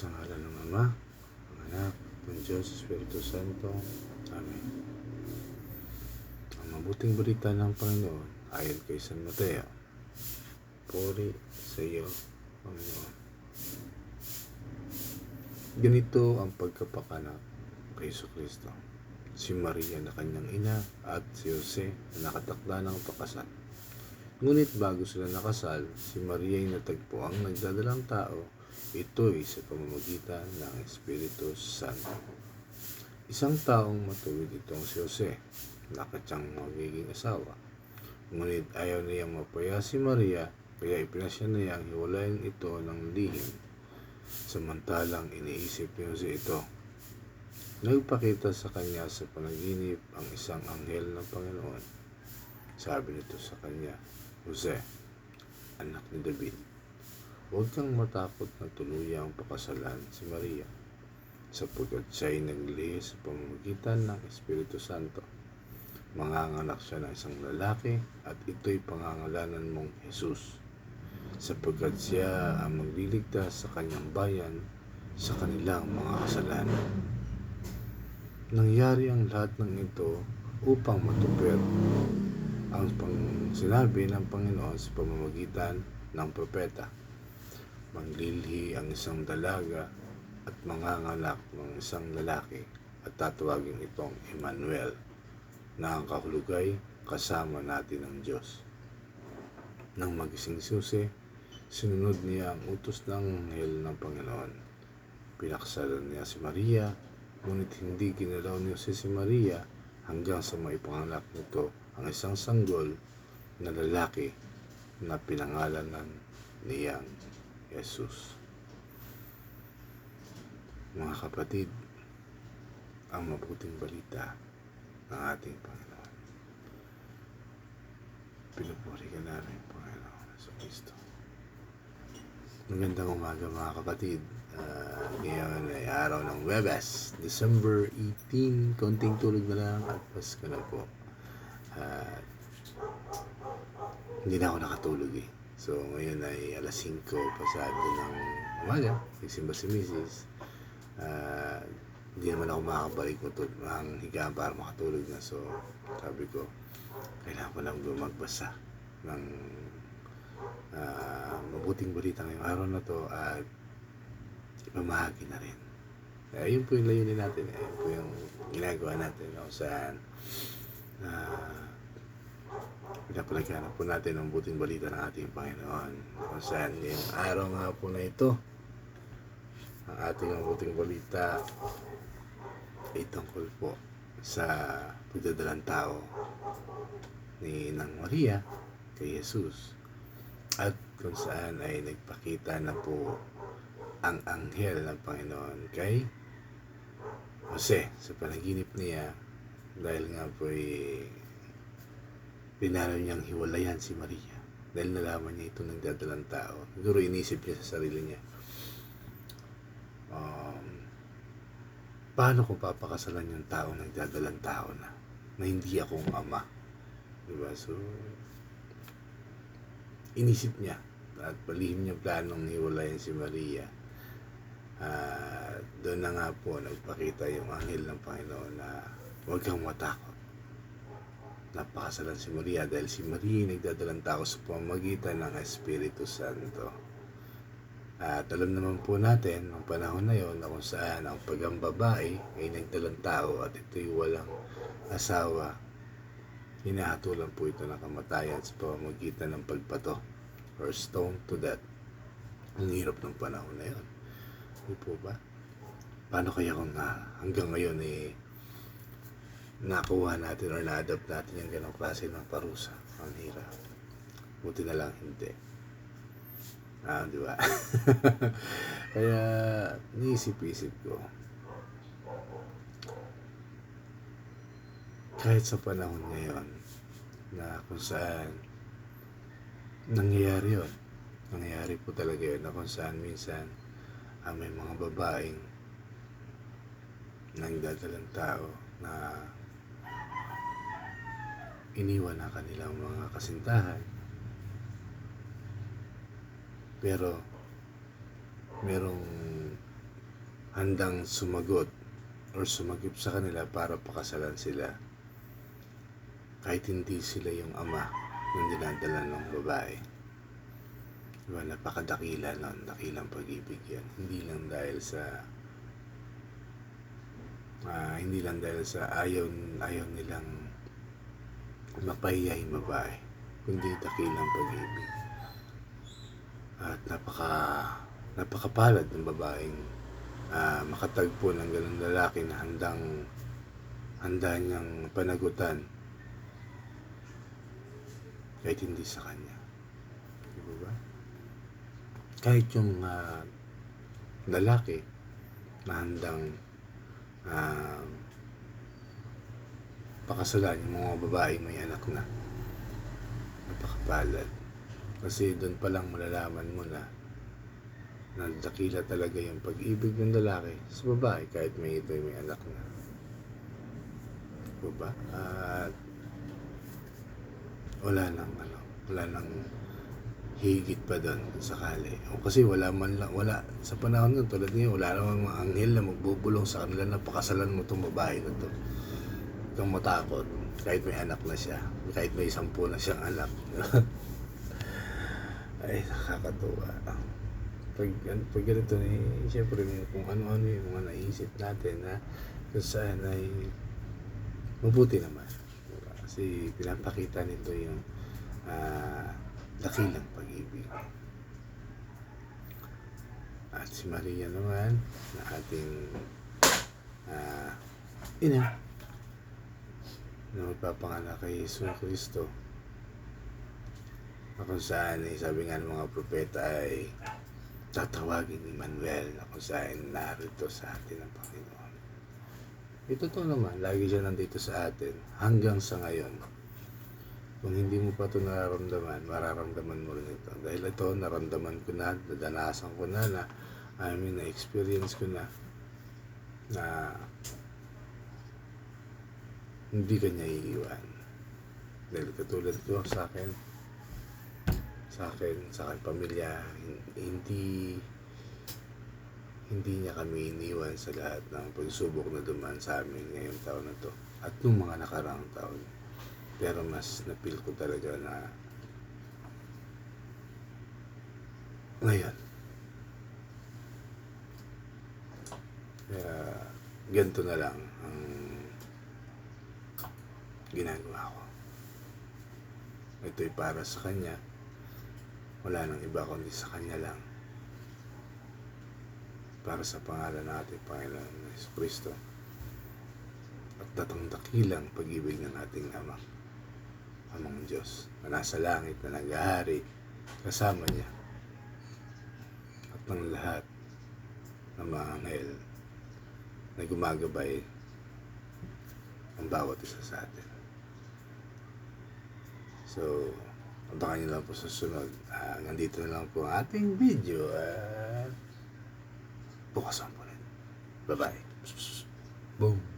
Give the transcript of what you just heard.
Sa ngalan ng Ama, ng Anak, ng Diyos, Espiritu Santo. Amen. Ang mabuting balita ng Panginoon ayon kay San Mateo. Puri sa iyo, Panginoon. Ganito ang pagkapakanap kay Jesucristo. Si Maria na kanyang ina at si Jose na nakatakda ng pakasal. Ngunit bago sila nakasal, si Maria ay natagpo ang nagdadalang tao. Ito'y sa pamamagitan ng Espiritu Santo. Isang taong matuwid itong si Jose, nakatsang magiging asawa. Ngunit ayaw niyang mapaya si Maria, kaya ipinasya niyang hiwalayin ito ng lihim. Samantalang iniisip ni Jose ito. Nagpakita sa kanya sa panaginip ang isang anghel ng Panginoon. Sabi nito sa kanya, Jose, anak ni David, huwag kang matakot na tuluyang pakasalan si Maria, sapagkat siya'y naglihis sa pamamagitan ng Espiritu Santo. Manganganak siya ng isang lalaki at ito'y pangangalanan mong Jesus, sapagkat siya ang magliligtas sa kanyang bayan sa kanilang mga kasalanan. Nangyari ang lahat ng ito upang matupad ang sinabi ng Panginoon sa pamamagitan ng propeta. Manglilihi ang isang dalaga at manganganak ng isang lalaki at tatawagin itong Emmanuel, na ang kahulugay kasama natin ng Diyos. Nang magising si Jose, sinunod niya ang utos ng anghel ng Panginoon. Pinakasalan niya si Maria, ngunit hindi ginalaw ni Jose si Maria hanggang sa maipanganak nito ang isang sanggol na lalaki na pinangalanan niyang Jesus. Mga kapatid, ang mabuting balita ng ating Panginoon. Pinupuri ka namin, Panginoon sa Kristo. Magandang umaga mga kapatid. Ngayon ay araw ng Huwebes, December 18. Konting tulog na lang at Pasko na po. Hindi na ako nakatulog eh. So ngayon ay alas 5 pasado ng umaga. Nagsimba si Mrs. Hindi naman ako makakabalik ng higaan para makatulog na. So sabi ko, kailangan ko lang magbasa ng mabuting balita ngayong araw na to at ipamahagi na rin. Yun po yung layunin natin. Yun po yung ginagawa natin kung saan pinapalagyan po natin ang mabuting balita ng ating Panginoon. Kung saan yung araw nga po na ito, ang ating mabuting balita ay tungkol po sa pagdadalang tao ni Nang Maria kay Jesus, at kung saan ay nagpakita na po ang anghel ng Panginoon kay Jose sa panaginip niya, dahil nga po ay pinalo niyang hiwalayan si Maria dahil nalaman niya ito nagdadalang tao. Siguro inisip niya sa sarili niya, paano ko papakasalan yung tao nagdadalang tao na hindi akong ama, diba? So inisip niya at palihim niya planong hiwalayan si Maria. Doon na nga po nagpakita yung anghel ng Panginoon na huwag kang matakot, napakasalan si Maria dahil si Maria nagdadalang tao sa pamamagitan ng Espiritu Santo. At alam naman po natin ang panahon na yon na kung saan ang pagang babae ay nagdalang tao at ito'y walang asawa, hinahatulan po ito ng kamatayan sa pamamagitan ng pagbato or stone to death. Ang hirap ng panahon na yon. Hindi po ba? Paano kaya kung hanggang ngayon nakuha natin or na-adapt natin yung ganong klase ng parusa? Ang hirap. Buti na lang hindi. Di ba? Kaya niisip-isip ko, kahit sa panahon ngayon na kung saan nangyayari yun, nangyayari po talaga yun, na kung saan minsan may mga babaeng nagdadalang tao na iniwan na kanilang mga kasintahan, pero merong handang sumagot or sumagip sa kanila para pakasalan sila. Kahit hindi sila yung ama ng dinadala ng babae. Diba, napakadakila nun, dakilang pag-ibig yan. Hindi lang dahil sa ayaw nilang mapahiya yung babae, kundi dakilang pag-ibig. At napakapalad ng babaeng makatagpo ng ganung lalaki na handa niyang panagutan kahit hindi sa kanya. Diba ba? Kahit yung lalaki na handang pakasalan yung mga babae may anak na, napakapalad. Kasi doon pa lang malalaman mo na dakila talaga yung pag-ibig ng lalaki sa babae kahit may anak na. Diba? At wala nang higit pa doon sakali. Kasi wala sa panahon nun tulad niya, wala namang mga anghel na magbubulong sa kanila na pakasalan mo itong babae na to. Huwag kang matakot kahit may anak na siya, kahit may 10 na siyang anak. Ay, nakakatuwa. Pag ganito siyempre kung ano-ano yung mga naisip natin na kung saan ay mabuti naman. Diba? Kasi pinapakita nito yung dakilang pag-ibig. At si Maria naman na ating ina na magpapanganak kay Jesus Cristo, na kung saan sabi nga ng mga propeta ay tatawagin ni Manuel, na kung saan narito sa atin ang Panginoon. Ito to naman, lagi siya nandito sa atin hanggang sa ngayon. Kung hindi mo pa ito nararamdaman, mararamdaman mo rin ito. Dahil ito, naramdaman ko na, nadanasan ko na, na-experience ko na hindi ka niya iiwan. Dahil katulad ko sa akin, sa aking pamilya, hindi niya kami iniwan sa lahat ng pagsubok na dumaan sa amin ngayong taon na to at nung mga nakaraang taon. Pero mas napil ko talaga na ngayon. Kaya ganito na lang ang ginagawa ko. Ito'y para sa kanya. Wala nang iba kundi sa kanya lang. Para sa pangalan ng ating Panginoon na Hesus Kristo at dakilang pag-ibig ng ating Amang Diyos na nasa langit na naghahari kasama niya at ng lahat ng mga anghel na gumagabay ang bawat isa sa atin. So, abangan niyo lang po sa sunod. Nandito na lang po ang ating video at bukas ang po rin. Bye-bye. Boom.